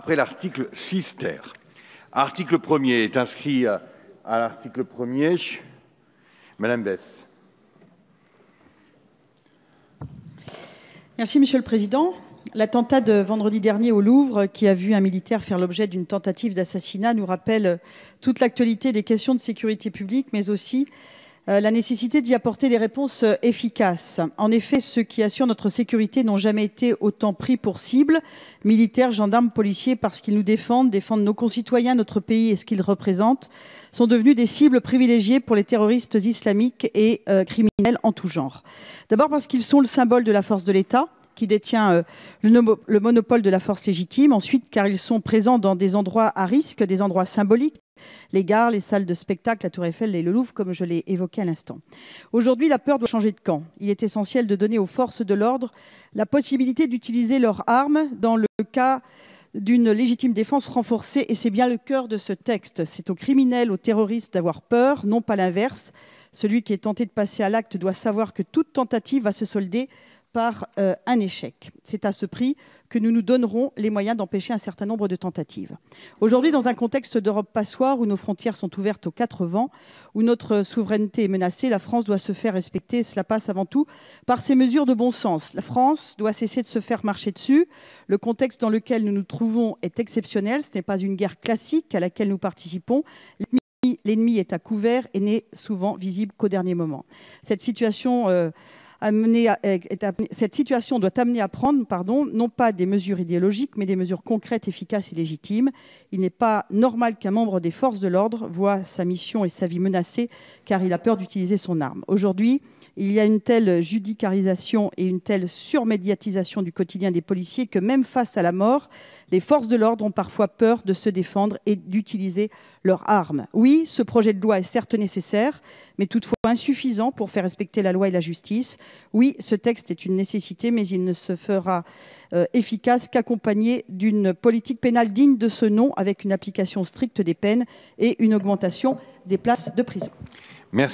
Après l'article 6 ter. Article 1er est inscrit à l'article 1er. Madame Besse. Merci, Monsieur le Président. L'attentat de vendredi dernier au Louvre, qui a vu un militaire faire l'objet d'une tentative d'assassinat, nous rappelle toute l'actualité des questions de sécurité publique, mais aussi la nécessité d'y apporter des réponses efficaces. En effet, ceux qui assurent notre sécurité n'ont jamais été autant pris pour cible, militaires, gendarmes, policiers, parce qu'ils nous défendent nos concitoyens, notre pays et ce qu'ils représentent, sont devenus des cibles privilégiées pour les terroristes islamiques et criminels en tout genre. D'abord parce qu'ils sont le symbole de la force de l'État, qui détient le monopole de la force légitime. Ensuite, car ils sont présents dans des endroits à risque, des endroits symboliques, les gares, les salles de spectacle, la Tour Eiffel et le Louvre, comme je l'ai évoqué à l'instant. Aujourd'hui, la peur doit changer de camp. Il est essentiel de donner aux forces de l'ordre la possibilité d'utiliser leurs armes dans le cas d'une légitime défense renforcée. Et c'est bien le cœur de ce texte. C'est aux criminels, aux terroristes d'avoir peur, non pas l'inverse. Celui qui est tenté de passer à l'acte doit savoir que toute tentative va se solder par un échec. C'est à ce prix que nous nous donnerons les moyens d'empêcher un certain nombre de tentatives. Aujourd'hui, dans un contexte d'Europe passoire où nos frontières sont ouvertes aux quatre vents, où notre souveraineté est menacée, la France doit se faire respecter. Cela passe avant tout par ces mesures de bon sens. La France doit cesser de se faire marcher dessus. Le contexte dans lequel nous nous trouvons est exceptionnel. Ce n'est pas une guerre classique à laquelle nous participons. L'ennemi est à couvert et n'est souvent visible qu'au dernier moment. Cette situation doit amener à prendre, non pas des mesures idéologiques, mais des mesures concrètes, efficaces et légitimes. Il n'est pas normal qu'un membre des forces de l'ordre voit sa mission et sa vie menacées car il a peur d'utiliser son arme. Aujourd'hui, il y a une telle judicarisation et une telle surmédiatisation du quotidien des policiers que même face à la mort, les forces de l'ordre ont parfois peur de se défendre et d'utiliser leurs armes. Oui, ce projet de loi est certes nécessaire, mais toutefois insuffisant pour faire respecter la loi et la justice. Oui, ce texte est une nécessité, mais il ne se fera efficace qu'accompagné d'une politique pénale digne de ce nom, avec une application stricte des peines et une augmentation des places de prison. Merci.